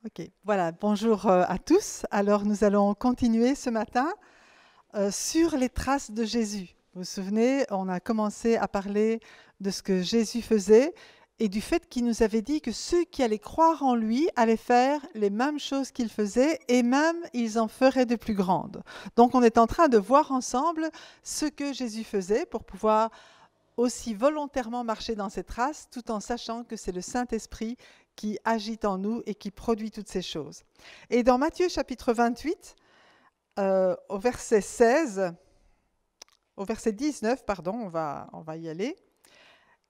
Ok, voilà, bonjour à tous. Alors nous allons continuer ce matin sur les traces de Jésus. Vous vous souvenez, on a commencé à parler de ce que Jésus faisait et du fait qu'il nous avait dit que ceux qui allaient croire en lui allaient faire les mêmes choses qu'il faisait et même ils en feraient de plus grandes. Donc on est en train de voir ensemble ce que Jésus faisait pour pouvoir aussi volontairement marcher dans ses traces, tout en sachant que c'est le Saint-Esprit qui agit en nous et qui produit toutes ces choses. Et dans Matthieu chapitre 28, au verset 16, au verset 19, pardon, on va y aller,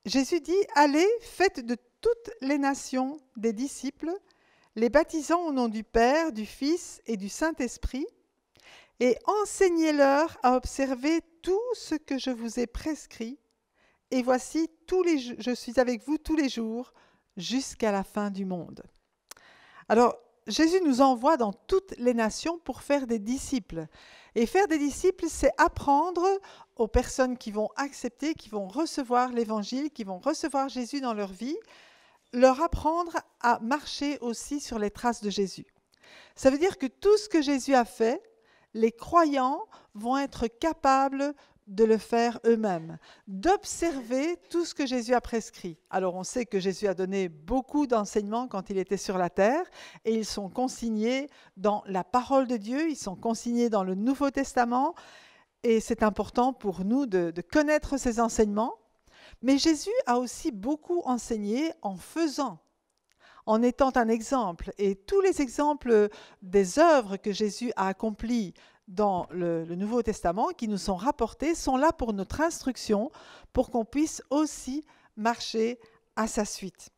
Jésus dit, « Allez, faites de toutes les nations des disciples, les baptisant au nom du Père, du Fils et du Saint-Esprit, et enseignez-leur à observer tout ce que je vous ai prescrit. Et voici, je suis avec vous tous les jours jusqu'à la fin du monde. » Alors, Jésus nous envoie dans toutes les nations pour faire des disciples. Et faire des disciples, c'est apprendre aux personnes qui vont accepter, qui vont recevoir l'Évangile, qui vont recevoir Jésus dans leur vie, leur apprendre à marcher aussi sur les traces de Jésus. Ça veut dire que tout ce que Jésus a fait, les croyants vont être capables de le faire eux-mêmes, d'observer tout ce que Jésus a prescrit. Alors on sait que Jésus a donné beaucoup d'enseignements quand il était sur la terre et ils sont consignés dans la parole de Dieu, ils sont consignés dans le Nouveau Testament et c'est important pour nous de connaître ces enseignements. Mais Jésus a aussi beaucoup enseigné en faisant, en étant un exemple. Et tous les exemples des œuvres que Jésus a accomplies dans le Nouveau Testament, qui nous sont rapportés, sont là pour notre instruction, pour qu'on puisse aussi marcher à sa suite.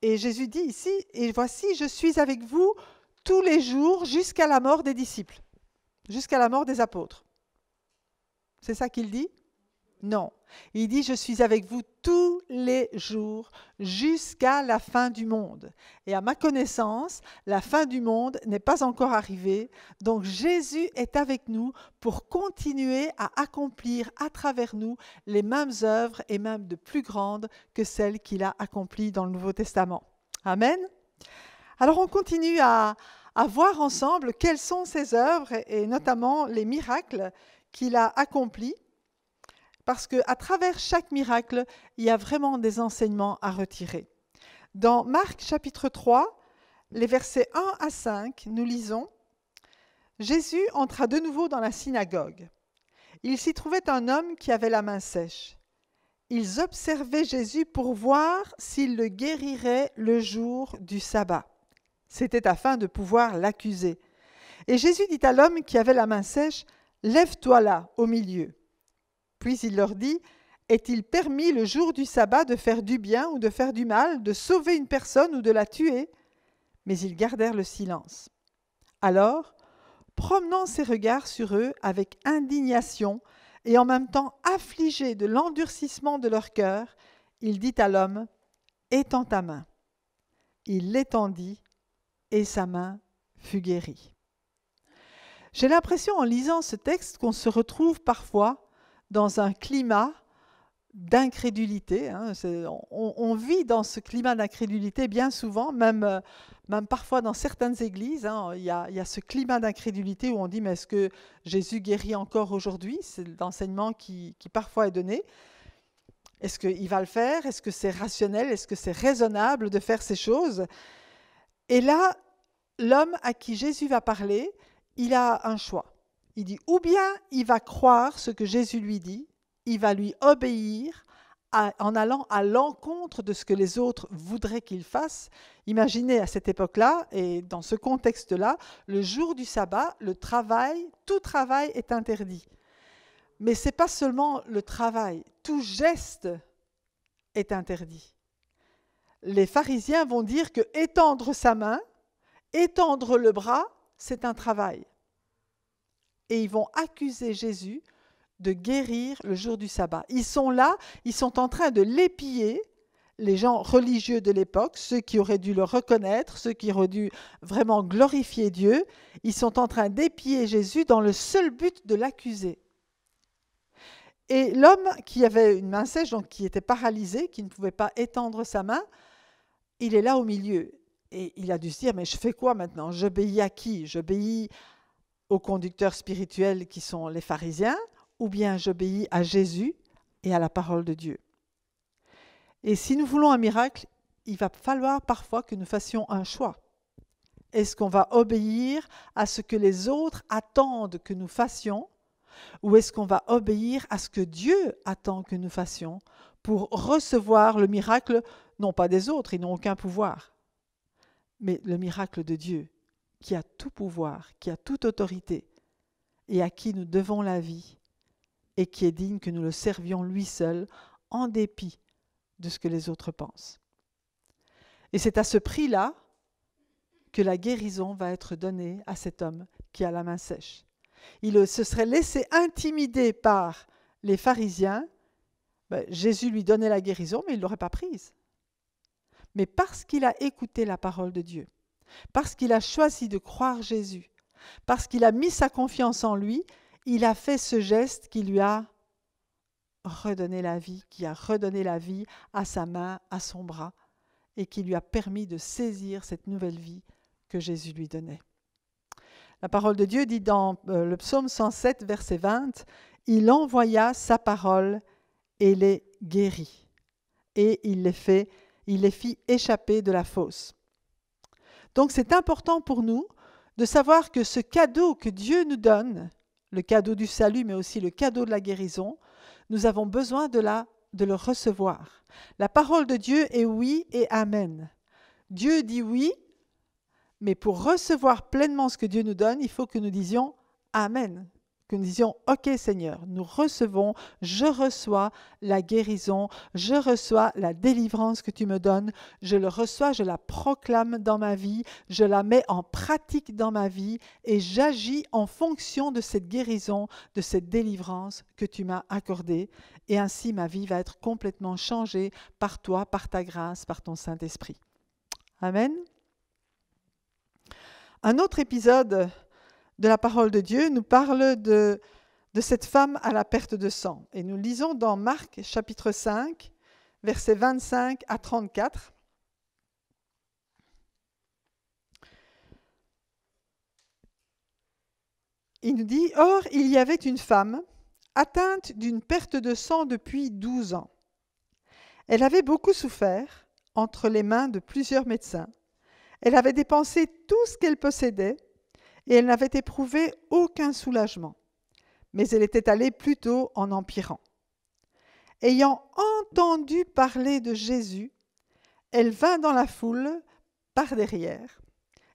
Et Jésus dit ici, « Et voici, je suis avec vous tous les jours jusqu'à la mort des disciples, jusqu'à la mort des apôtres. » C'est ça qu'il dit ? Non. Il dit, je suis avec vous tous les jours jusqu'à la fin du monde. Et à ma connaissance, la fin du monde n'est pas encore arrivée. Donc Jésus est avec nous pour continuer à accomplir à travers nous les mêmes œuvres et même de plus grandes que celles qu'il a accomplies dans le Nouveau Testament. Amen. Alors on continue à voir ensemble quelles sont ces œuvres et notamment les miracles qu'il a accomplis. Parce qu'à travers chaque miracle, il y a vraiment des enseignements à retirer. Dans Marc chapitre 3, les versets 1 à 5, nous lisons « Jésus entra de nouveau dans la synagogue. Il s'y trouvait un homme qui avait la main sèche. Ils observaient Jésus pour voir s'il le guérirait le jour du sabbat. C'était afin de pouvoir l'accuser. Et Jésus dit à l'homme qui avait la main sèche « Lève-toi là, au milieu. » Puis il leur dit, « Est-il permis le jour du sabbat de faire du bien ou de faire du mal, de sauver une personne ou de la tuer ?» Mais ils gardèrent le silence. Alors, promenant ses regards sur eux avec indignation et en même temps affligé de l'endurcissement de leur cœur, il dit à l'homme, « Étends ta main. » Il l'étendit et sa main fut guérie. J'ai l'impression en lisant ce texte qu'on se retrouve parfois dans un climat d'incrédulité. On vit dans ce climat d'incrédulité bien souvent, même parfois dans certaines églises. Il y a ce climat d'incrédulité où on dit « mais est-ce que Jésus guérit encore aujourd'hui ?» C'est l'enseignement qui parfois est donné. Est-ce qu'il va le faire? Est-ce que c'est rationnel? Est-ce que c'est raisonnable de faire ces choses? Et là, l'homme à qui Jésus va parler, il a un choix. Il dit, ou bien il va croire ce que Jésus lui dit, il va lui obéir en allant à l'encontre de ce que les autres voudraient qu'il fasse. Imaginez à cette époque-là, et dans ce contexte-là, le jour du sabbat, tout travail est interdit. Mais ce n'est pas seulement le travail, tout geste est interdit. Les pharisiens vont dire que étendre sa main, étendre le bras, c'est un travail. Et ils vont accuser Jésus de guérir le jour du sabbat. Ils sont là, ils sont en train de l'épiller, les gens religieux de l'époque, ceux qui auraient dû le reconnaître, ceux qui auraient dû vraiment glorifier Dieu, ils sont en train d'épiller Jésus dans le seul but de l'accuser. Et l'homme qui avait une main sèche, donc qui était paralysé, qui ne pouvait pas étendre sa main, il est là au milieu. Et il a dû se dire, mais je fais quoi maintenant? J'obéis à qui? J'obéis aux conducteurs spirituels qui sont les pharisiens, ou bien j'obéis à Jésus et à la parole de Dieu? Et si nous voulons un miracle, il va falloir parfois que nous fassions un choix. Est-ce qu'on va obéir à ce que les autres attendent que nous fassions, ou est-ce qu'on va obéir à ce que Dieu attend que nous fassions pour recevoir le miracle, non pas des autres, ils n'ont aucun pouvoir, mais le miracle de Dieu, qui a tout pouvoir, qui a toute autorité, et à qui nous devons la vie, et qui est digne que nous le servions lui seul, en dépit de ce que les autres pensent. Et c'est à ce prix-là que la guérison va être donnée à cet homme qui a la main sèche. Il se serait laissé intimider par les pharisiens. Jésus lui donnait la guérison, mais il ne l'aurait pas prise. Mais parce qu'il a écouté la parole de Dieu, parce qu'il a choisi de croire Jésus, parce qu'il a mis sa confiance en lui, il a fait ce geste qui lui a redonné la vie, qui a redonné la vie à sa main, à son bras, et qui lui a permis de saisir cette nouvelle vie que Jésus lui donnait. La parole de Dieu dit dans le psaume 107, verset 20, « Il envoya sa parole et les guérit, et il les fit échapper de la fosse. » Donc c'est important pour nous de savoir que ce cadeau que Dieu nous donne, le cadeau du salut, mais aussi le cadeau de la guérison, nous avons besoin de le recevoir. La parole de Dieu est oui et amen. Dieu dit oui, mais pour recevoir pleinement ce que Dieu nous donne, il faut que nous disions amen. Que nous disions ok Seigneur, nous recevons, je reçois la guérison, je reçois la délivrance que tu me donnes, je le reçois, je la proclame dans ma vie, je la mets en pratique dans ma vie et j'agis en fonction de cette guérison, de cette délivrance que tu m'as accordée. Et ainsi ma vie va être complètement changée par toi, par ta grâce, par ton Saint-Esprit. Amen. Un autre épisode de la parole de Dieu nous parle de cette femme à la perte de sang. Et nous lisons dans Marc chapitre 5, versets 25 à 34. Il nous dit « Or, il y avait une femme atteinte d'une perte de sang depuis 12 ans. Elle avait beaucoup souffert entre les mains de plusieurs médecins. Elle avait dépensé tout ce qu'elle possédait et elle n'avait éprouvé aucun soulagement. Mais elle était allée plutôt en empirant. Ayant entendu parler de Jésus, elle vint dans la foule par derrière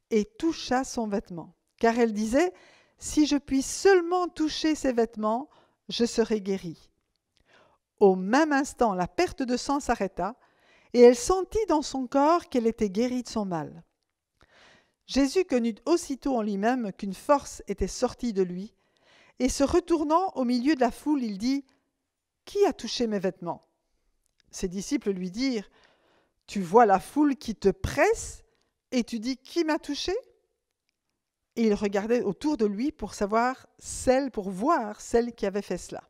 et toucha son vêtement. Car elle disait, « Si je puis seulement toucher ses vêtements, je serai guérie. » Au même instant, la perte de sang s'arrêta et elle sentit dans son corps qu'elle était guérie de son mal. Jésus connut aussitôt en lui-même qu'une force était sortie de lui, et se retournant au milieu de la foule, il dit « Qui a touché mes vêtements ?» Ses disciples lui dirent « Tu vois la foule qui te presse, et tu dis « Qui m'a touché ?» Et il regardait autour de lui pour voir celle qui avait fait cela.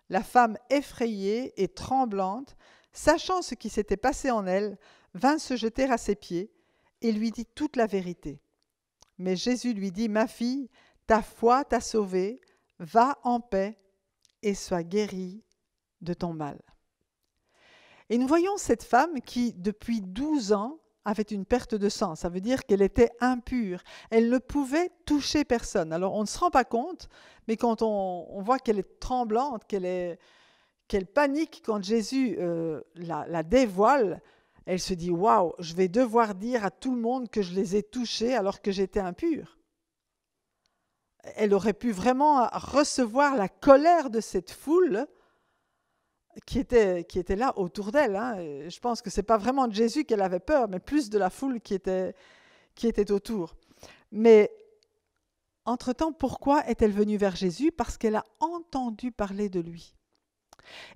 La femme effrayée et tremblante, sachant ce qui s'était passé en elle, vint se jeter à ses pieds, et lui dit toute la vérité. Mais Jésus lui dit, « Ma fille, ta foi t'a sauvée, va en paix et sois guérie de ton mal. » Et nous voyons cette femme qui, depuis 12 ans, avait une perte de sang. Ça veut dire qu'elle était impure. Elle ne pouvait toucher personne. Alors, on ne se rend pas compte, mais quand on voit qu'elle est tremblante, qu'elle panique quand Jésus la dévoile, elle se dit « Waouh, je vais devoir dire à tout le monde que je les ai touchés alors que j'étais impure. » Elle aurait pu vraiment recevoir la colère de cette foule qui était là autour d'elle. Je pense que ce n'est pas vraiment de Jésus qu'elle avait peur, mais plus de la foule qui était autour. Mais entre-temps, pourquoi est-elle venue vers Jésus? Parce qu'elle a entendu parler de lui.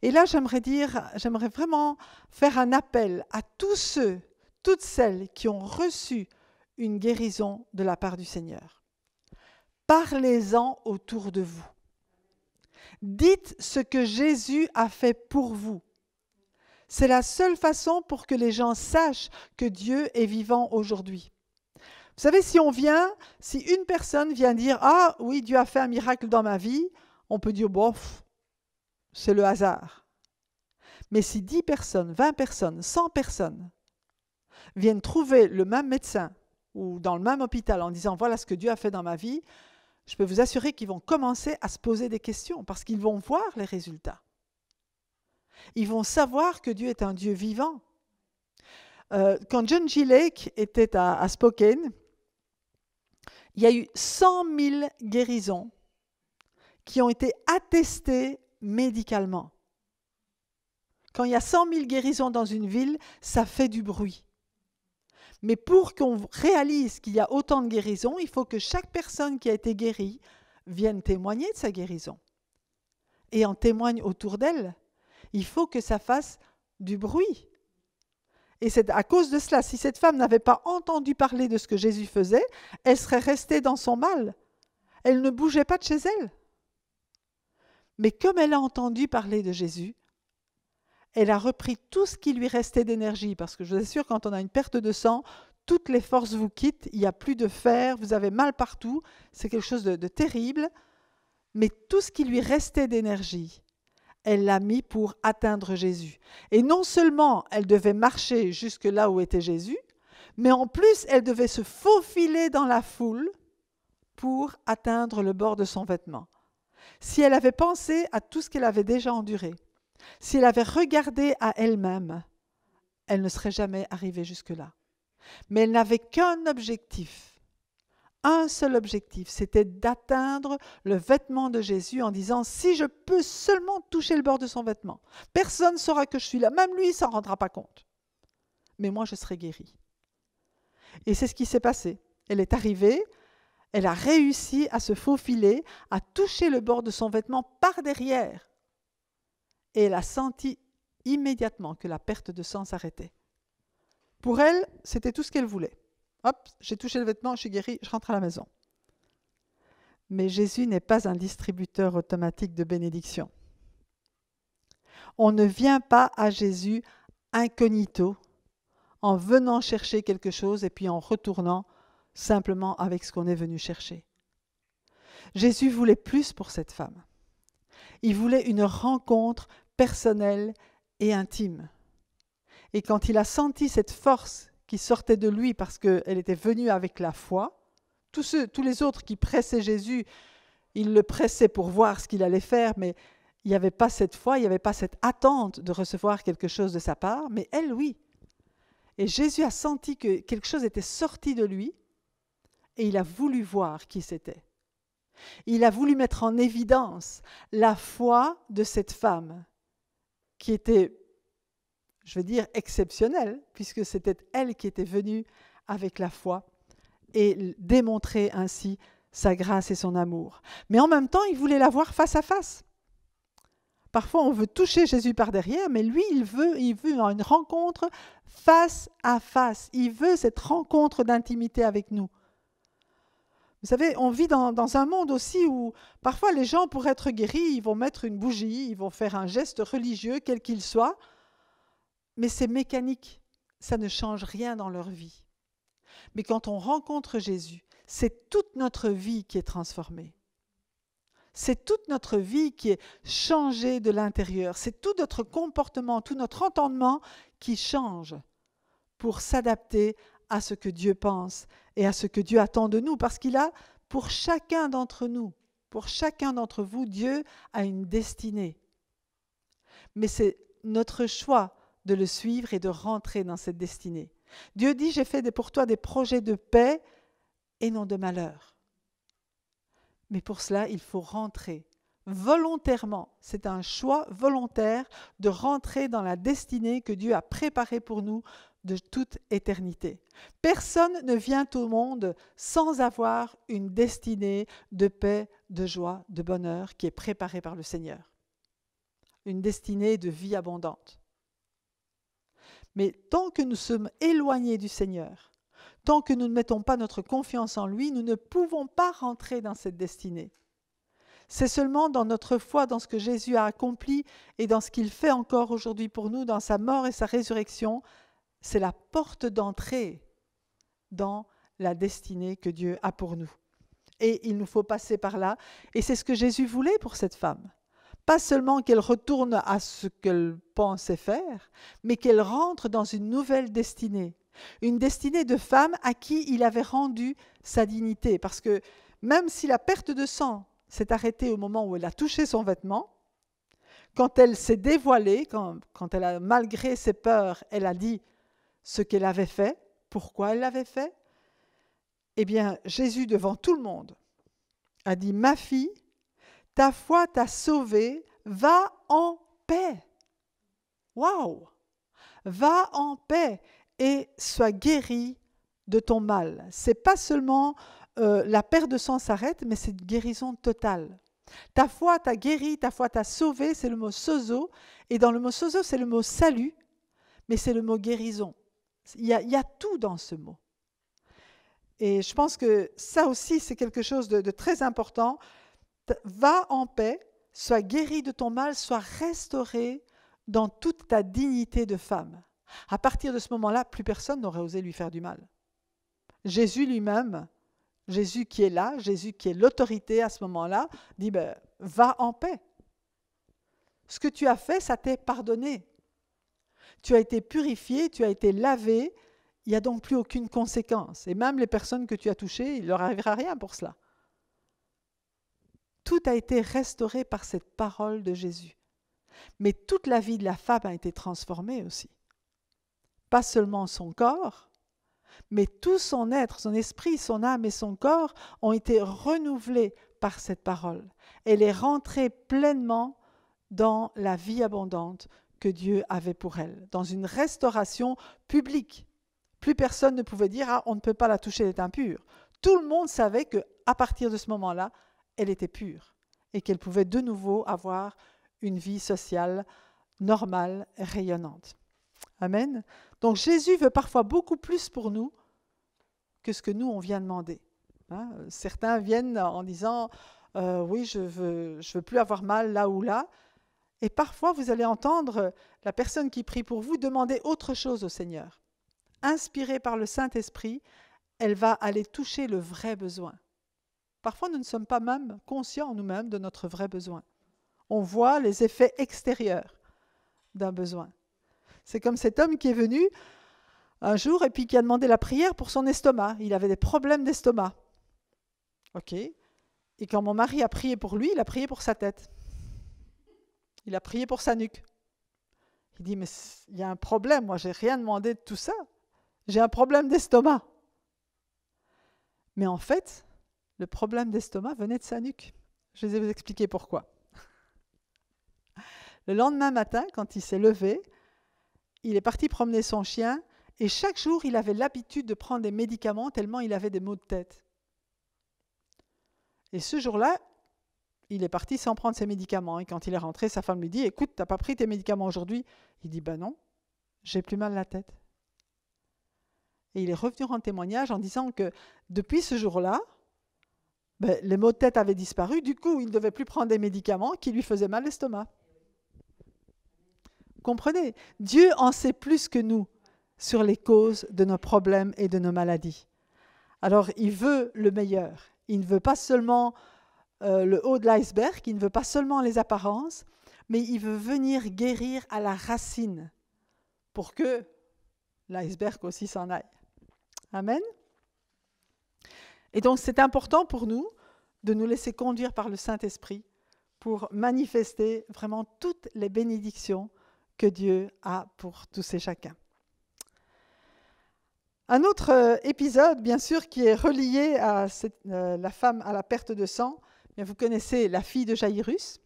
Et là, j'aimerais vraiment faire un appel à tous ceux, toutes celles qui ont reçu une guérison de la part du Seigneur. Parlez-en autour de vous. Dites ce que Jésus a fait pour vous. C'est la seule façon pour que les gens sachent que Dieu est vivant aujourd'hui. Vous savez, si une personne vient dire « Ah oui, Dieu a fait un miracle dans ma vie », on peut dire « Bof, c'est le hasard ». Mais si 10 personnes, 20 personnes, 100 personnes viennent trouver le même médecin ou dans le même hôpital en disant « Voilà ce que Dieu a fait dans ma vie », je peux vous assurer qu'ils vont commencer à se poser des questions parce qu'ils vont voir les résultats. Ils vont savoir que Dieu est un Dieu vivant. Quand John G. Lake était à Spokane, il y a eu 100 000 guérisons qui ont été attestées médicalement. Quand il y a 100 000 guérisons dans une ville, ça fait du bruit. Mais pour qu'on réalise qu'il y a autant de guérisons, il faut que chaque personne qui a été guérie vienne témoigner de sa guérison. Et en témoigne autour d'elle. Il faut que ça fasse du bruit. Et c'est à cause de cela, si cette femme n'avait pas entendu parler de ce que Jésus faisait, elle serait restée dans son mal. Elle ne bougeait pas de chez elle. Mais comme elle a entendu parler de Jésus, elle a repris tout ce qui lui restait d'énergie. Parce que je vous assure, quand on a une perte de sang, toutes les forces vous quittent, il n'y a plus de fer, vous avez mal partout, c'est quelque chose de terrible. Mais tout ce qui lui restait d'énergie, elle l'a mis pour atteindre Jésus. Et non seulement elle devait marcher jusque là où était Jésus, mais en plus elle devait se faufiler dans la foule pour atteindre le bord de son vêtement. Si elle avait pensé à tout ce qu'elle avait déjà enduré, si elle avait regardé à elle-même, elle ne serait jamais arrivée jusque-là. Mais elle n'avait qu'un objectif. Un seul objectif, c'était d'atteindre le vêtement de Jésus en disant « Si je peux seulement toucher le bord de son vêtement, personne ne saura que je suis là, même lui, il ne s'en rendra pas compte. Mais moi, je serai guérie. » Et c'est ce qui s'est passé. Elle est arrivée, elle a réussi à se faufiler, à toucher le bord de son vêtement par derrière. Et elle a senti immédiatement que la perte de sang s'arrêtait. Pour elle, c'était tout ce qu'elle voulait. Hop, j'ai touché le vêtement, je suis guérie, je rentre à la maison. Mais Jésus n'est pas un distributeur automatique de bénédiction. On ne vient pas à Jésus incognito, en venant chercher quelque chose et puis en retournant simplement avec ce qu'on est venu chercher. Jésus voulait plus pour cette femme. Il voulait une rencontre personnelle et intime. Et quand il a senti cette force qui sortait de lui parce qu'elle était venue avec la foi. Tous les autres qui pressaient Jésus, ils le pressaient pour voir ce qu'il allait faire, mais il n'y avait pas cette foi, il n'y avait pas cette attente de recevoir quelque chose de sa part, mais elle, oui. Et Jésus a senti que quelque chose était sorti de lui et il a voulu voir qui c'était. Il a voulu mettre en évidence la foi de cette femme qui était, je veux dire, exceptionnelle, puisque c'était elle qui était venue avec la foi et démontrer ainsi sa grâce et son amour. Mais en même temps, il voulait la voir face à face. Parfois, on veut toucher Jésus par derrière, mais lui, il veut une rencontre face à face. Il veut cette rencontre d'intimité avec nous. Vous savez, on vit dans un monde aussi où parfois les gens, pour être guéris, ils vont mettre une bougie, ils vont faire un geste religieux, quel qu'il soit, mais c'est mécanique, ça ne change rien dans leur vie. Mais quand on rencontre Jésus, c'est toute notre vie qui est transformée. C'est toute notre vie qui est changée de l'intérieur. C'est tout notre comportement, tout notre entendement qui change pour s'adapter à ce que Dieu pense et à ce que Dieu attend de nous. Parce qu'il a, pour chacun d'entre nous, pour chacun d'entre vous, Dieu a une destinée. Mais c'est notre choix de le suivre et de rentrer dans cette destinée. Dieu dit, j'ai fait pour toi des projets de paix et non de malheur. Mais pour cela, il faut rentrer volontairement. C'est un choix volontaire de rentrer dans la destinée que Dieu a préparée pour nous de toute éternité. Personne ne vient au monde sans avoir une destinée de paix, de joie, de bonheur qui est préparée par le Seigneur. Une destinée de vie abondante. Mais tant que nous sommes éloignés du Seigneur, tant que nous ne mettons pas notre confiance en lui, nous ne pouvons pas rentrer dans cette destinée. C'est seulement dans notre foi, dans ce que Jésus a accompli et dans ce qu'il fait encore aujourd'hui pour nous, dans sa mort et sa résurrection, c'est la porte d'entrée dans la destinée que Dieu a pour nous. Et il nous faut passer par là. Et c'est ce que Jésus voulait pour cette femme. Pas seulement qu'elle retourne à ce qu'elle pensait faire, mais qu'elle rentre dans une nouvelle destinée. Une destinée de femme à qui il avait rendu sa dignité. Parce que même si la perte de sang s'est arrêtée au moment où elle a touché son vêtement, quand elle s'est dévoilée, quand elle a, malgré ses peurs, elle a dit ce qu'elle avait fait, pourquoi elle l'avait fait, eh bien, Jésus, devant tout le monde, a dit « Ma fille, ta foi t'a sauvée, va en paix. » Waouh! Va en paix et sois guérie de ton mal. Ce n'est pas seulement la perte de sang s'arrête, mais c'est une guérison totale. Ta foi t'a guéri, ta foi t'a sauvé, c'est le mot sozo. Et dans le mot sozo, c'est le mot salut, mais c'est le mot guérison. Il y a tout dans ce mot. Et je pense que ça aussi, c'est quelque chose de très important. Va en paix, sois guéri de ton mal, sois restauré dans toute ta dignité de femme. À partir de ce moment-là, plus personne n'aurait osé lui faire du mal. Jésus lui-même, Jésus qui est là, Jésus qui est l'autorité à ce moment-là, dit va en paix. Ce que tu as fait, ça t'est pardonné. Tu as été purifié, tu as été lavé, il n'y a donc plus aucune conséquence. Et même les personnes que tu as touchées, il ne leur arrivera rien pour cela. Tout a été restauré par cette parole de Jésus. Mais toute la vie de la femme a été transformée aussi. Pas seulement son corps, mais tout son être, son esprit, son âme et son corps ont été renouvelés par cette parole. Elle est rentrée pleinement dans la vie abondante que Dieu avait pour elle, dans une restauration publique. Plus personne ne pouvait dire « Ah, on ne peut pas la toucher, elle est impure ». Tout le monde savait qu'à partir de ce moment-là, elle était pure et qu'elle pouvait de nouveau avoir une vie sociale normale et rayonnante. Amen. Donc Jésus veut parfois beaucoup plus pour nous que ce que nous, on vient demander. Certains viennent en disant oui, je veux plus avoir mal là ou là. Et parfois, vous allez entendre la personne qui prie pour vous demander autre chose au Seigneur. Inspirée par le Saint-Esprit, elle va aller toucher le vrai besoin. Parfois, nous ne sommes pas même conscients nous-mêmes de notre vrai besoin. On voit les effets extérieurs d'un besoin. C'est comme cet homme qui est venu un jour et puis qui a demandé la prière pour son estomac. Il avait des problèmes d'estomac. OK. Et quand mon mari a prié pour lui, il a prié pour sa tête. Il a prié pour sa nuque. Il dit, mais il y a un problème, moi je n'ai rien demandé de tout ça. J'ai un problème d'estomac. Mais en fait, le problème d'estomac venait de sa nuque. Je vais vous expliquer pourquoi. Le lendemain matin, quand il s'est levé, il est parti promener son chien et chaque jour, il avait l'habitude de prendre des médicaments tellement il avait des maux de tête. Et ce jour-là, il est parti sans prendre ses médicaments. Et quand il est rentré, sa femme lui dit « Écoute, tu n'as pas pris tes médicaments aujourd'hui ?» Il dit « Ben non, j'ai plus mal à la tête. » Et il est revenu rendre témoignage en disant que depuis ce jour-là, les maux de tête avaient disparu. Du coup, il ne devait plus prendre des médicaments qui lui faisaient mal l'estomac. Comprenez, Dieu en sait plus que nous sur les causes de nos problèmes et de nos maladies. Alors, il veut le meilleur. Il ne veut pas seulement le haut de l'iceberg, il ne veut pas seulement les apparences, mais il veut venir guérir à la racine pour que l'iceberg aussi s'en aille. Amen. Et donc, c'est important pour nous de nous laisser conduire par le Saint-Esprit pour manifester vraiment toutes les bénédictions que Dieu a pour tous et chacun. Un autre épisode, bien sûr, qui est relié à la femme à la perte de sang, bien, vous connaissez la fille de Jaïrus.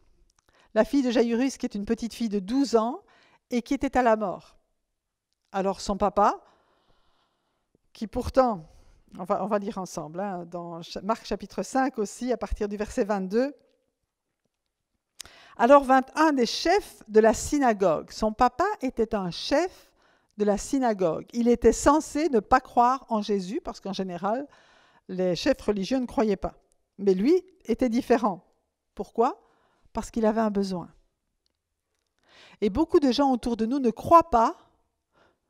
La fille de Jaïrus qui est une petite fille de 12 ans et qui était à la mort. Alors son papa, qui pourtant, on va lire ensemble, dans Marc chapitre 5 aussi, à partir du verset 22, alors vint un des chefs de la synagogue. Son papa était un chef de la synagogue. Il était censé ne pas croire en Jésus, parce qu'en général, les chefs religieux ne croyaient pas. Mais lui était différent. Pourquoi? Parce qu'il avait un besoin. Et beaucoup de gens autour de nous ne croient pas,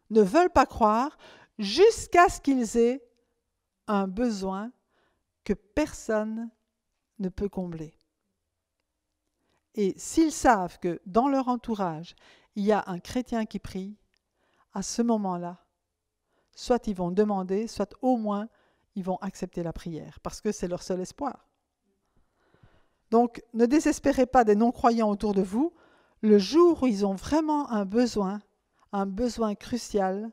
ne veulent pas croire, jusqu'à ce qu'ils aient un besoin que personne ne peut combler. Et s'ils savent que dans leur entourage, il y a un chrétien qui prie, à ce moment-là, soit ils vont demander, soit au moins ils vont accepter la prière, parce que c'est leur seul espoir. Donc, ne désespérez pas des non-croyants autour de vous. Le jour où ils ont vraiment un besoin crucial,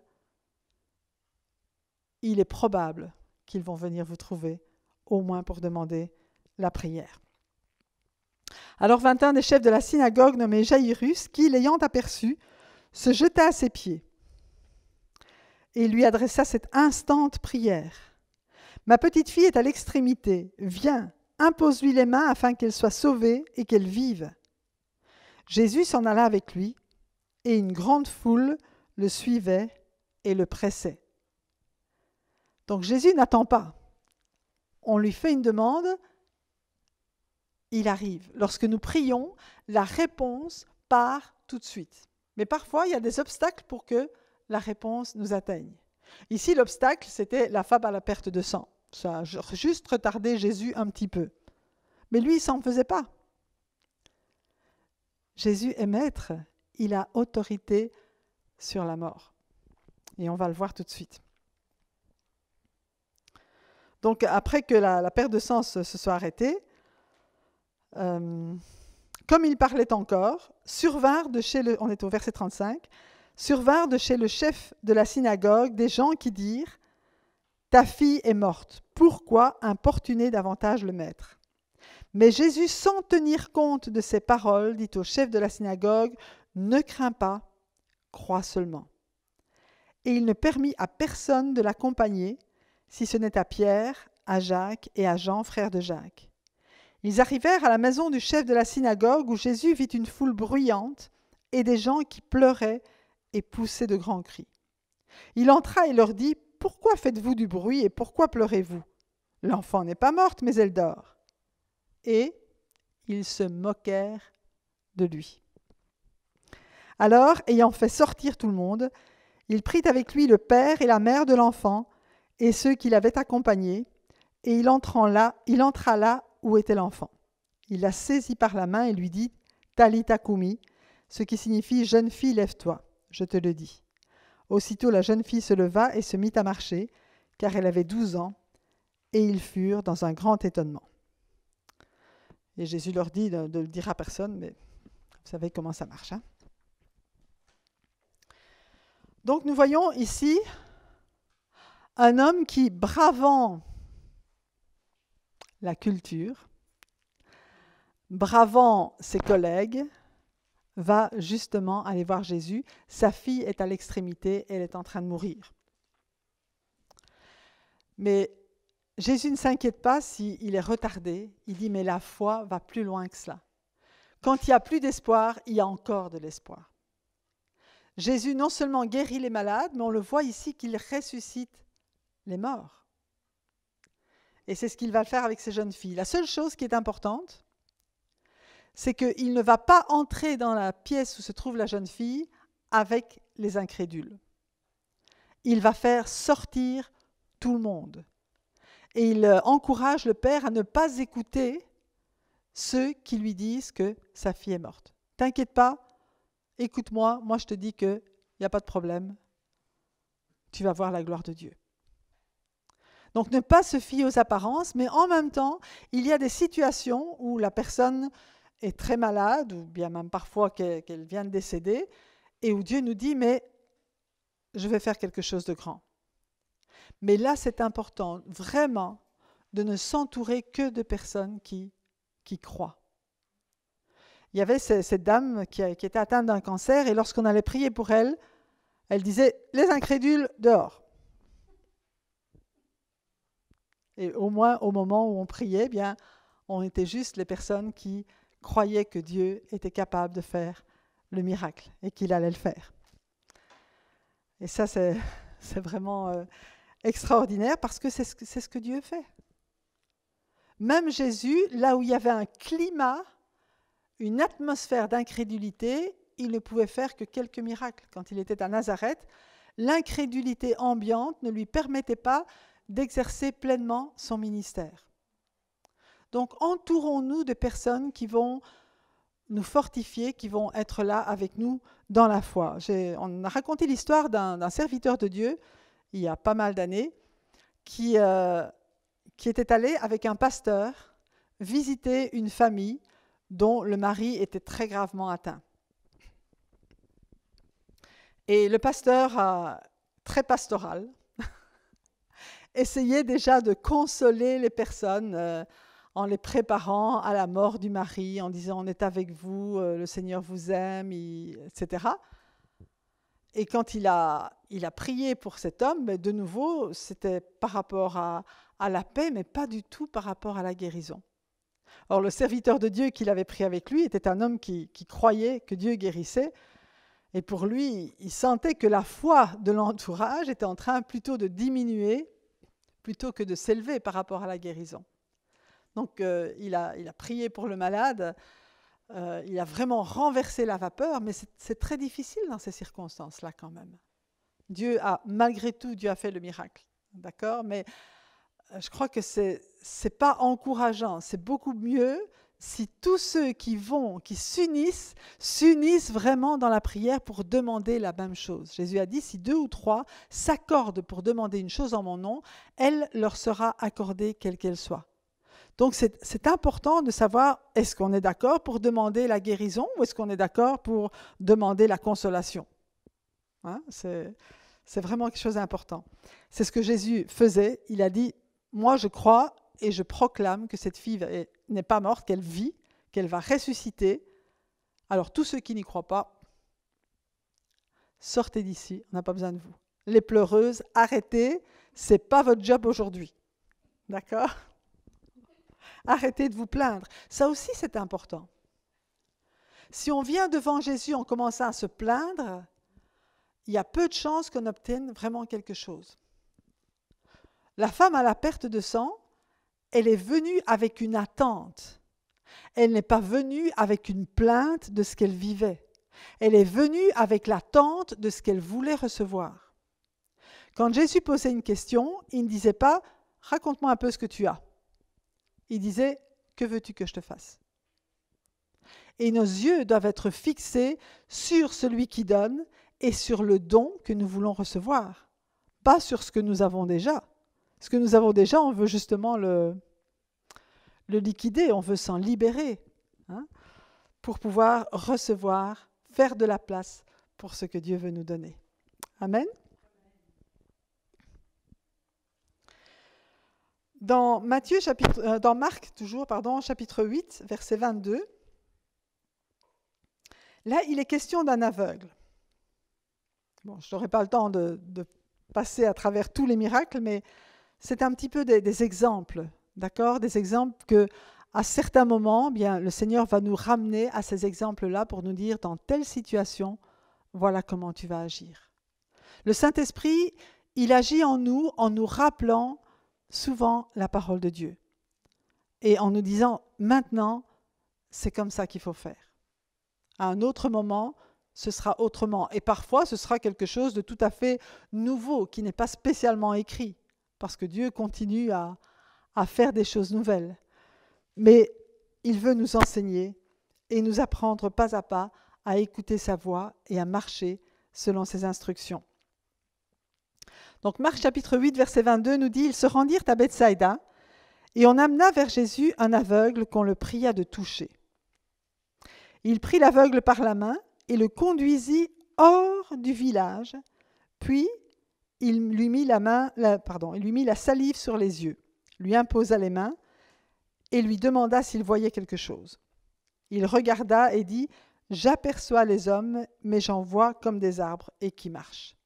il est probable qu'ils vont venir vous trouver, au moins pour demander la prière. Alors vint un des chefs de la synagogue nommé Jaïrus, qui, l'ayant aperçu, se jeta à ses pieds et lui adressa cette instante prière. « Ma petite fille est à l'extrémité. Viens, impose-lui les mains afin qu'elle soit sauvée et qu'elle vive. » Jésus s'en alla avec lui, et une grande foule le suivait et le pressait. Donc Jésus n'attend pas. On lui fait une demande, il arrive. Lorsque nous prions, la réponse part tout de suite. Mais parfois, il y a des obstacles pour que la réponse nous atteigne. Ici, l'obstacle, c'était la femme à la perte de sang. Ça a juste retardé Jésus un petit peu. Mais lui, il ne s'en faisait pas. Jésus est maître, il a autorité sur la mort. Et on va le voir tout de suite. Donc, après que la perte de sang se soit arrêtée, comme il parlait encore, survinrent de chez on est au verset 35, survinrent de chez le chef de la synagogue des gens qui dirent « Ta fille est morte, pourquoi importuner davantage le maître ?» Mais Jésus, sans tenir compte de ces paroles, dit au chef de la synagogue « Ne crains pas, crois seulement. » Et il ne permit à personne de l'accompagner, si ce n'est à Pierre, à Jacques et à Jean, frère de Jacques. Ils arrivèrent à la maison du chef de la synagogue où Jésus vit une foule bruyante et des gens qui pleuraient et poussaient de grands cris. Il entra et leur dit « Pourquoi faites-vous du bruit et pourquoi pleurez-vous? L'enfant n'est pas morte, mais elle dort. » Et ils se moquèrent de lui. Alors, ayant fait sortir tout le monde, il prit avec lui le père et la mère de l'enfant et ceux qui l'avaient accompagné, et il entra là où était l'enfant. Il la saisit par la main et lui dit « Talitha koumi », ce qui signifie « Jeune fille, lève-toi, je te le dis ». Aussitôt la jeune fille se leva et se mit à marcher, car elle avait 12 ans, et ils furent dans un grand étonnement. Et Jésus leur dit de le dire à personne, mais vous savez comment ça marche. Hein? Donc nous voyons ici un homme qui, bravant la culture, bravant ses collègues, va justement aller voir Jésus. Sa fille est à l'extrémité, elle est en train de mourir. Mais Jésus ne s'inquiète pas s'il est retardé. Il dit, mais la foi va plus loin que cela. Quand il n'y a plus d'espoir, il y a encore de l'espoir. Jésus non seulement guérit les malades, mais on le voit ici qu'il ressuscite les morts. Et c'est ce qu'il va faire avec ces jeunes filles. La seule chose qui est importante, c'est qu'il ne va pas entrer dans la pièce où se trouve la jeune fille avec les incrédules. Il va faire sortir tout le monde. Et il encourage le père à ne pas écouter ceux qui lui disent que sa fille est morte. T'inquiète pas, écoute-moi, moi je te dis qu'il n'y a pas de problème. Tu vas voir la gloire de Dieu. Donc ne pas se fier aux apparences, mais en même temps, il y a des situations où la personne est très malade, ou bien même parfois qu'elle vient de décéder, et où Dieu nous dit, mais je vais faire quelque chose de grand. Mais là, c'est important, vraiment, de ne s'entourer que de personnes qui croient. Il y avait cette dame qui était atteinte d'un cancer, et lorsqu'on allait prier pour elle, elle disait « les incrédules, dehors ». Et au moins, au moment où on priait, eh bien, on était juste les personnes qui croyaient que Dieu était capable de faire le miracle et qu'il allait le faire. Et ça, c'est vraiment extraordinaire parce que c'est ce que Dieu fait. Même Jésus, là où il y avait un climat, une atmosphère d'incrédulité, il ne pouvait faire que quelques miracles. Quand il était à Nazareth, l'incrédulité ambiante ne lui permettait pas d'exercer pleinement son ministère. Donc entourons-nous de personnes qui vont nous fortifier, qui vont être là avec nous dans la foi. On a raconté l'histoire d'un serviteur de Dieu, il y a pas mal d'années, qui était allé avec un pasteur visiter une famille dont le mari était très gravement atteint. Et le pasteur, très pastoral, essayait déjà de consoler les personnes en les préparant à la mort du mari, en disant « on est avec vous, le Seigneur vous aime », etc. Et quand il a prié pour cet homme, de nouveau, c'était par rapport à la paix, mais pas du tout par rapport à la guérison. Or, le serviteur de Dieu qu'il avait pris avec lui était un homme qui croyait que Dieu guérissait. Et pour lui, il sentait que la foi de l'entourage était en train plutôt de diminuer, plutôt que de s'élever par rapport à la guérison. Donc, il a prié pour le malade, il a vraiment renversé la vapeur, mais c'est très difficile dans ces circonstances-là quand même. Malgré tout, Dieu a fait le miracle, d'accord ? Mais je crois que c'est pas encourageant. C'est beaucoup mieux si tous ceux qui s'unissent vraiment dans la prière pour demander la même chose. Jésus a dit, si 2 ou 3 s'accordent pour demander une chose en mon nom, elle leur sera accordée quelle qu'elle soit. Donc c'est important de savoir, est-ce qu'on est d'accord pour demander la guérison ou est-ce qu'on est d'accord pour demander la consolation ? Hein, c'est vraiment quelque chose d'important. C'est ce que Jésus faisait. Il a dit, moi je crois et je proclame que cette fille n'est pas morte, qu'elle vit, qu'elle va ressusciter. Alors tous ceux qui n'y croient pas, sortez d'ici, on n'a pas besoin de vous. Les pleureuses, arrêtez, ce n'est pas votre job aujourd'hui. D'accord ? Arrêtez de vous plaindre. Ça aussi, c'est important. Si on vient devant Jésus en commençant à se plaindre, il y a peu de chances qu'on obtienne vraiment quelque chose. La femme à la perte de sang, elle est venue avec une attente. Elle n'est pas venue avec une plainte de ce qu'elle vivait. Elle est venue avec l'attente de ce qu'elle voulait recevoir. Quand Jésus posait une question, il ne disait pas « raconte-moi un peu ce que tu as ». Il disait « que veux-tu que je te fasse ?» Et nos yeux doivent être fixés sur celui qui donne et sur le don que nous voulons recevoir, pas sur ce que nous avons déjà. Ce que nous avons déjà, on veut justement le liquider, on veut s'en libérer, hein, pour pouvoir recevoir, faire de la place pour ce que Dieu veut nous donner. Amen. Dans Marc, chapitre 8, verset 22, là, il est question d'un aveugle. Bon, je n'aurai pas le temps de passer à travers tous les miracles, mais c'est un petit peu des exemples, d'accord ? Des exemples que, à certains moments, bien, le Seigneur va nous ramener à ces exemples-là pour nous dire, dans telle situation, voilà comment tu vas agir. Le Saint-Esprit, il agit en nous rappelant souvent la parole de Dieu et en nous disant, maintenant, c'est comme ça qu'il faut faire. À un autre moment, ce sera autrement. Et parfois, ce sera quelque chose de tout à fait nouveau, qui n'est pas spécialement écrit, parce que Dieu continue à faire des choses nouvelles. Mais il veut nous enseigner et nous apprendre pas à pas à écouter sa voix et à marcher selon ses instructions. Donc Marc chapitre 8, verset 22 nous dit « Ils se rendirent à Bethsaïda, et on amena vers Jésus un aveugle qu'on le pria de toucher. Il prit l'aveugle par la main et le conduisit hors du village, puis il lui mit la salive sur les yeux, lui imposa les mains et lui demanda s'il voyait quelque chose. Il regarda et dit « J'aperçois les hommes, mais j'en vois comme des arbres et qui marchent. »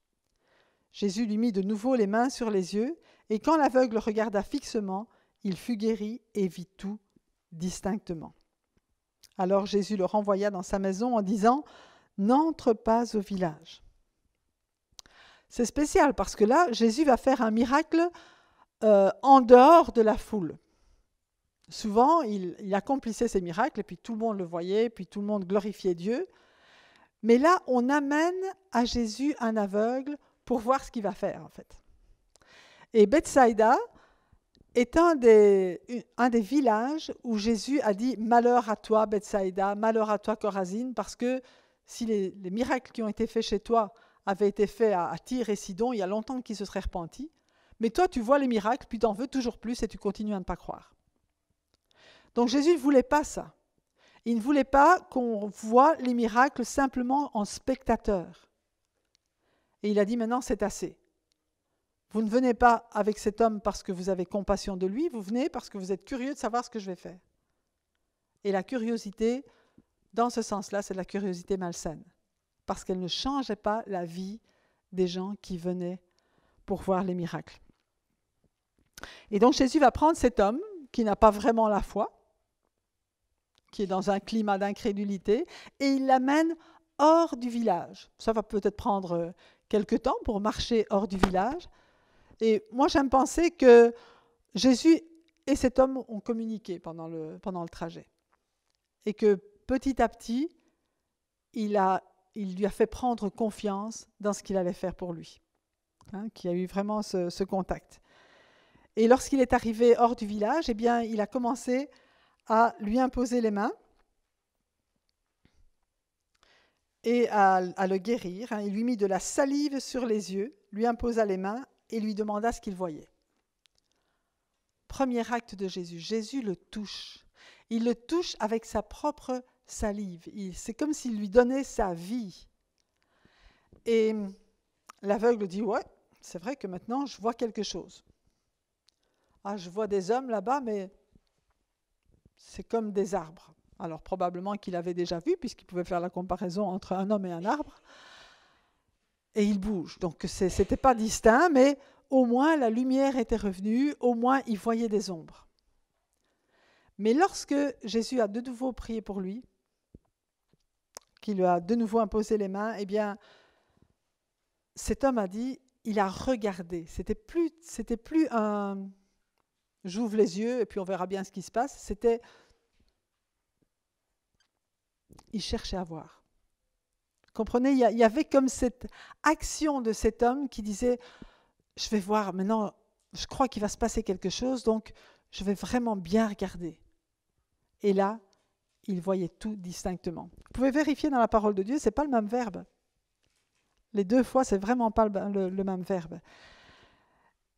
Jésus lui mit de nouveau les mains sur les yeux, et quand l'aveugle regarda fixement, il fut guéri et vit tout distinctement. Alors Jésus le renvoya dans sa maison en disant « N'entre pas au village. » C'est spécial parce que là, Jésus va faire un miracle en dehors de la foule. souvent, il accomplissait ses miracles, et puis tout le monde le voyait, puis tout le monde glorifiait Dieu. Mais là, on amène à Jésus un aveugle pour voir ce qu'il va faire, en fait. Et Bethsaïda est un des villages où Jésus a dit « Malheur à toi, Bethsaïda, malheur à toi, Chorazine, parce que si les miracles qui ont été faits chez toi avaient été faits à Tyr et Sidon, il y a longtemps qu'ils se seraient repentis. Mais toi, tu vois les miracles, puis tu en veux toujours plus et tu continues à ne pas croire. » Donc Jésus ne voulait pas ça. Il ne voulait pas qu'on voie les miracles simplement en spectateur. Et il a dit maintenant, c'est assez. Vous ne venez pas avec cet homme parce que vous avez compassion de lui, vous venez parce que vous êtes curieux de savoir ce que je vais faire. Et la curiosité, dans ce sens-là, c'est de la curiosité malsaine, parce qu'elle ne changeait pas la vie des gens qui venaient pour voir les miracles. Et donc Jésus va prendre cet homme qui n'a pas vraiment la foi, qui est dans un climat d'incrédulité, et il l'amène hors du village. Ça va peut-être prendre quelque temps pour marcher hors du village. Et moi, j'aime penser que Jésus et cet homme ont communiqué pendant le trajet. Et que petit à petit, il lui a fait prendre confiance dans ce qu'il allait faire pour lui. Qu'il y a eu vraiment ce contact. Et lorsqu'il est arrivé hors du village, eh bien, il a commencé à lui imposer les mains et à le guérir. Il lui mit de la salive sur les yeux, lui imposa les mains et lui demanda ce qu'il voyait. Premier acte de Jésus. Jésus le touche. Il le touche avec sa propre salive. C'est comme s'il lui donnait sa vie. Et l'aveugle dit « Ouais, c'est vrai que maintenant je vois quelque chose. Ah, je vois des hommes là-bas, mais c'est comme des arbres. » Alors probablement qu'il avait déjà vu, puisqu'il pouvait faire la comparaison entre un homme et un arbre. Et il bouge. Donc ce n'était pas distinct, mais au moins la lumière était revenue, au moins il voyait des ombres. Mais lorsque Jésus a de nouveau prié pour lui, qu'il lui a de nouveau imposé les mains, eh bien, cet homme a dit, il a regardé. C'était plus un « j'ouvre les yeux et puis on verra bien ce qui se passe », c'était il cherchait à voir. Comprenez, il y avait comme cette action de cet homme qui disait « je vais voir, maintenant je crois qu'il va se passer quelque chose, donc je vais vraiment bien regarder ». Et là, il voyait tout distinctement. Vous pouvez vérifier dans la parole de Dieu, ce n'est pas le même verbe. Les deux fois, ce n'est vraiment pas le même verbe.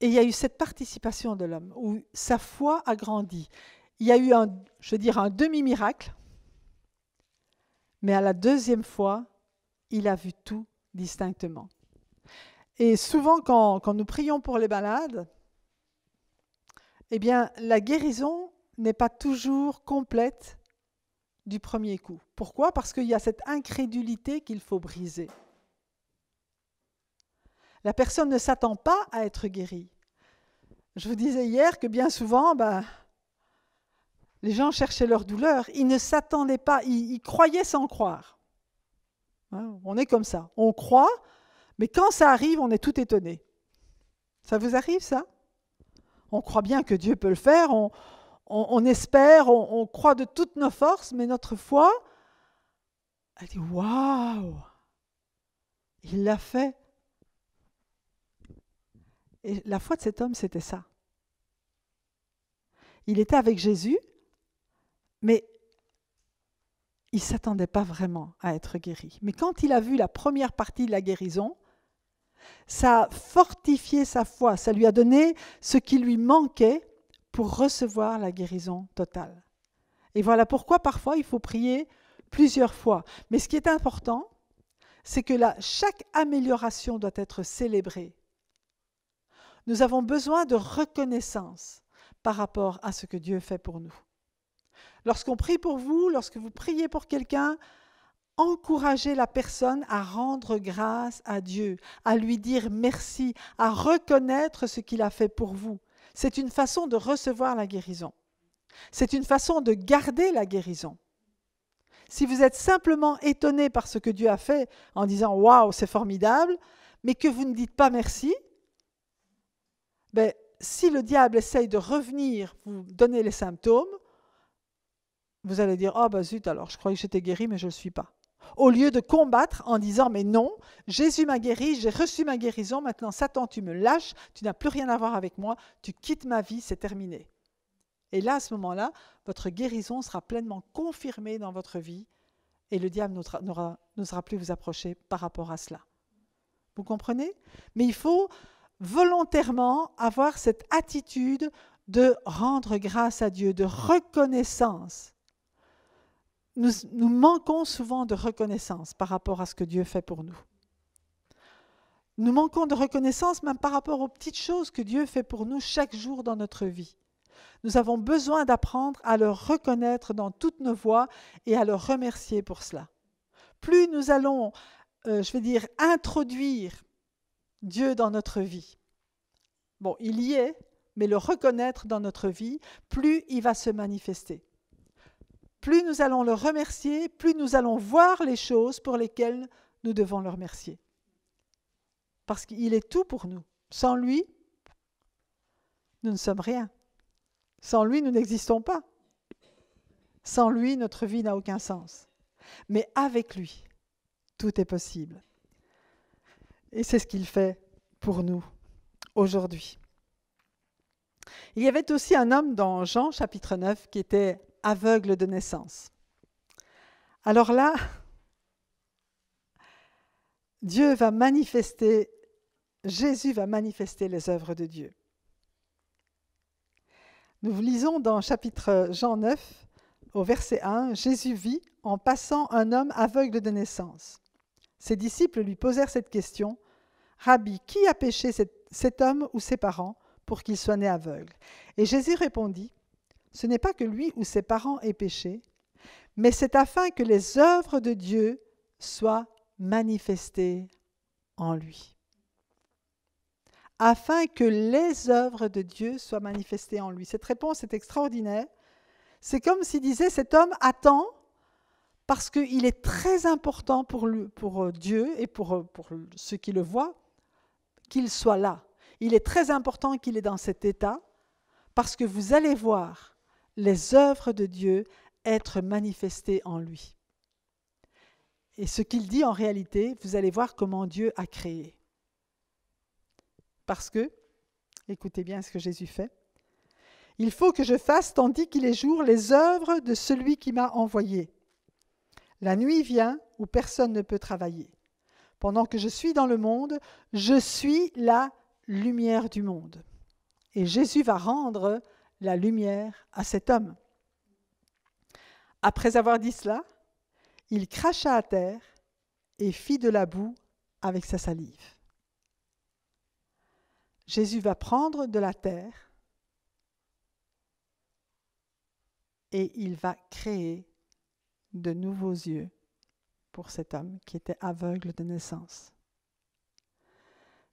Et il y a eu cette participation de l'homme, où sa foi a grandi. Il y a eu un demi-miracle, mais à la deuxième fois, il a vu tout distinctement. Et souvent, quand nous prions pour les malades, eh bien, la guérison n'est pas toujours complète du premier coup. Pourquoi ? Parce qu'il y a cette incrédulité qu'il faut briser. La personne ne s'attend pas à être guérie. Je vous disais hier que bien souvent, les gens cherchaient leur douleur. Ils ne s'attendaient pas, ils croyaient sans croire. On est comme ça. On croit, mais quand ça arrive, on est tout étonné. Ça vous arrive, ça ? On croit bien que Dieu peut le faire, on espère, on croit de toutes nos forces, mais notre foi, elle dit « Waouh ! Il l'a fait !» Et la foi de cet homme, c'était ça. Il était avec Jésus, mais il ne s'attendait pas vraiment à être guéri. Mais quand il a vu la première partie de la guérison, ça a fortifié sa foi, ça lui a donné ce qui lui manquait pour recevoir la guérison totale. Et voilà pourquoi parfois il faut prier plusieurs fois. Mais ce qui est important, c'est que chaque amélioration doit être célébrée. Nous avons besoin de reconnaissance par rapport à ce que Dieu fait pour nous. Lorsqu'on prie pour vous, lorsque vous priez pour quelqu'un, encouragez la personne à rendre grâce à Dieu, à lui dire merci, à reconnaître ce qu'il a fait pour vous. C'est une façon de recevoir la guérison. C'est une façon de garder la guérison. Si vous êtes simplement étonné par ce que Dieu a fait en disant « Waouh, c'est formidable », mais que vous ne dites pas merci, si le diable essaye de revenir vous donner les symptômes, vous allez dire, oh bah zut, alors je croyais que j'étais guéri, mais je ne le suis pas. Au lieu de combattre en disant, mais non, Jésus m'a guéri, j'ai reçu ma guérison, maintenant Satan, tu me lâches, tu n'as plus rien à voir avec moi, tu quittes ma vie, c'est terminé. Et là, à ce moment-là, votre guérison sera pleinement confirmée dans votre vie et le diable n'osera plus vous approcher par rapport à cela. Vous comprenez? Mais il faut volontairement avoir cette attitude de rendre grâce à Dieu, de reconnaissance. Nous manquons souvent de reconnaissance par rapport à ce que Dieu fait pour nous. Nous manquons de reconnaissance même par rapport aux petites choses que Dieu fait pour nous chaque jour dans notre vie. Nous avons besoin d'apprendre à le reconnaître dans toutes nos voies et à le remercier pour cela. Plus nous allons, introduire Dieu dans notre vie. Bon, il y est, mais le reconnaître dans notre vie, plus il va se manifester. Plus nous allons le remercier, plus nous allons voir les choses pour lesquelles nous devons le remercier. Parce qu'il est tout pour nous. Sans lui, nous ne sommes rien. Sans lui, nous n'existons pas. Sans lui, notre vie n'a aucun sens. Mais avec lui, tout est possible. Et c'est ce qu'il fait pour nous aujourd'hui. Il y avait aussi un homme dans Jean chapitre 9 qui était aveugle de naissance. Alors là, Jésus va manifester les œuvres de Dieu. Nous lisons dans chapitre Jean 9, au verset 1, Jésus vit en passant un homme aveugle de naissance. Ses disciples lui posèrent cette question, « Rabbi, qui a péché cet homme ou ses parents pour qu'il soit né aveugle ?» Et Jésus répondit, « Ce n'est pas que lui ou ses parents aient péché, mais c'est afin que les œuvres de Dieu soient manifestées en lui. » Afin que les œuvres de Dieu soient manifestées en lui. Cette réponse est extraordinaire. C'est comme s'il disait, cet homme attend parce qu'il est très important pour Dieu et pour ceux qui le voient, qu'il soit là. Il est très important qu'il est dans cet état parce que vous allez voir les œuvres de Dieu être manifestées en lui. Et ce qu'il dit en réalité, vous allez voir comment Dieu a créé. Parce que, écoutez bien ce que Jésus fait, « Il faut que je fasse, tandis qu'il est jour, les œuvres de celui qui m'a envoyé. La nuit vient où personne ne peut travailler. Pendant que je suis dans le monde, je suis la lumière du monde. » Et Jésus va rendre la lumière à cet homme. Après avoir dit cela, il cracha à terre et fit de la boue avec sa salive. Jésus va prendre de la terre et il va créer de nouveaux yeux pour cet homme qui était aveugle de naissance.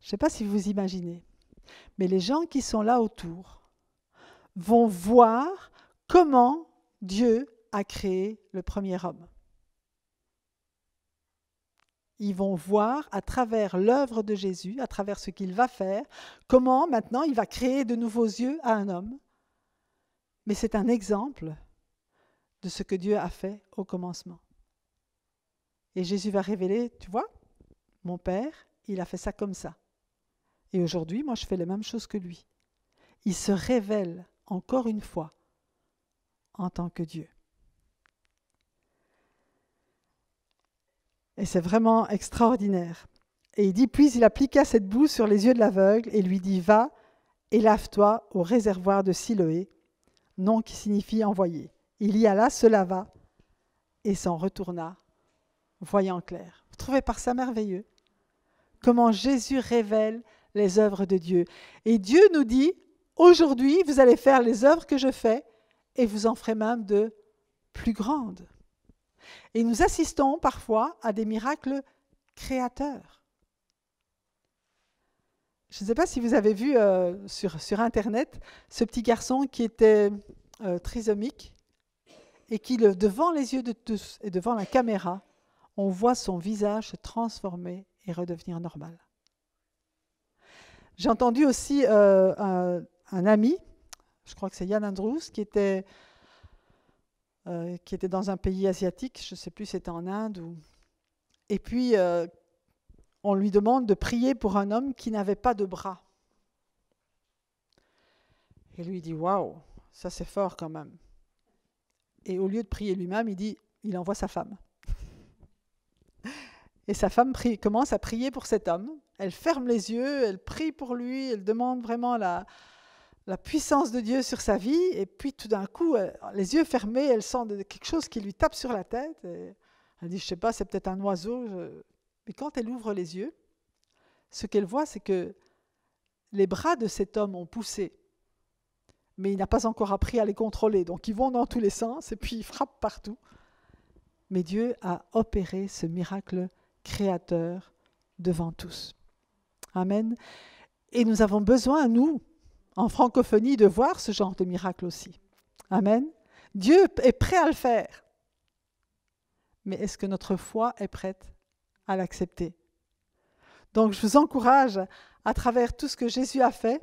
Je ne sais pas si vous imaginez, mais les gens qui sont là autour vont voir comment Dieu a créé le premier homme. Ils vont voir à travers l'œuvre de Jésus, à travers ce qu'il va faire, comment maintenant il va créer de nouveaux yeux à un homme. Mais c'est un exemple de ce que Dieu a fait au commencement. Et Jésus va révéler, tu vois, mon Père, il a fait ça comme ça. Et aujourd'hui, moi, je fais la même chose que lui. Il se révèle encore une fois en tant que Dieu. Et c'est vraiment extraordinaire. Et il dit, puis il appliqua cette boue sur les yeux de l'aveugle et lui dit, va et lave-toi au réservoir de Siloé, nom qui signifie envoyé. Il y alla, se lava et s'en retourna, voyant clair. Vous trouvez par ça merveilleux? Comment Jésus révèle les œuvres de Dieu. Et Dieu nous dit, aujourd'hui, vous allez faire les œuvres que je fais et vous en ferez même de plus grandes. Et nous assistons parfois à des miracles créateurs. Je ne sais pas si vous avez vu sur Internet ce petit garçon qui était trisomique et qui, devant les yeux de tous et devant la caméra, on voit son visage se transformer et redevenir normal. J'ai entendu aussi un ami, je crois que c'est Yann Andrews, qui était qui était dans un pays asiatique, je ne sais plus si c'était en Inde. Et puis, on lui demande de prier pour un homme qui n'avait pas de bras. Et lui dit, waouh, ça c'est fort quand même. Et au lieu de prier lui-même, il envoie sa femme. Et sa femme commence à prier pour cet homme. Elle ferme les yeux, elle prie pour lui, elle demande vraiment la puissance de Dieu sur sa vie. Et puis tout d'un coup, les yeux fermés, elle sent quelque chose qui lui tape sur la tête. Et elle dit, je ne sais pas, c'est peut-être un oiseau. Mais quand elle ouvre les yeux, ce qu'elle voit, c'est que les bras de cet homme ont poussé. Mais il n'a pas encore appris à les contrôler. Donc ils vont dans tous les sens et puis ils frappent partout. Mais Dieu a opéré ce miracle créateur devant tous. Amen. Et nous avons besoin, nous, en francophonie, de voir ce genre de miracle aussi. Amen. Dieu est prêt à le faire. Mais est-ce que notre foi est prête à l'accepter? Donc je vous encourage, à travers tout ce que Jésus a fait,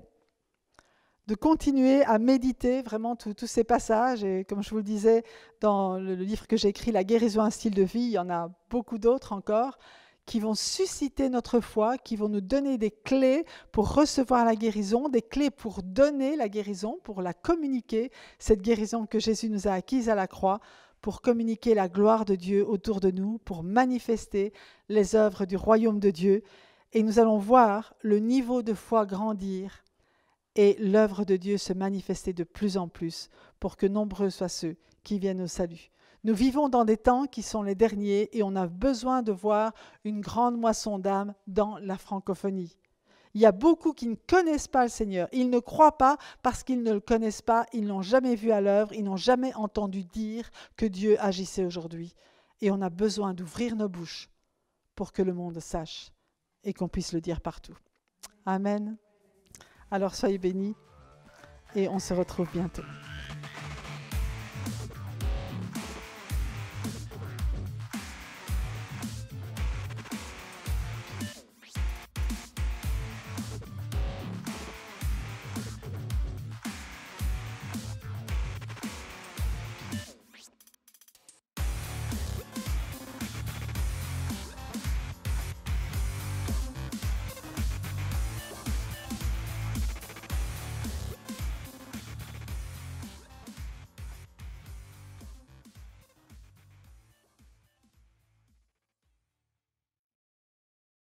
de continuer à méditer vraiment tous ces passages. Et comme je vous le disais, dans le livre que j'ai écrit, La guérison, un style de vie, il y en a beaucoup d'autres encore, qui vont susciter notre foi, qui vont nous donner des clés pour recevoir la guérison, des clés pour donner la guérison, pour la communiquer, cette guérison que Jésus nous a acquise à la croix, pour communiquer la gloire de Dieu autour de nous, pour manifester les œuvres du royaume de Dieu. Et nous allons voir le niveau de foi grandir et l'œuvre de Dieu se manifester de plus en plus pour que nombreux soient ceux qui viennent au salut. Nous vivons dans des temps qui sont les derniers et on a besoin de voir une grande moisson d'âmes dans la francophonie. Il y a beaucoup qui ne connaissent pas le Seigneur. Ils ne croient pas parce qu'ils ne le connaissent pas, ils ne l'ont jamais vu à l'œuvre, ils n'ont jamais entendu dire que Dieu agissait aujourd'hui. Et on a besoin d'ouvrir nos bouches pour que le monde sache et qu'on puisse le dire partout. Amen. Alors soyez bénis et on se retrouve bientôt.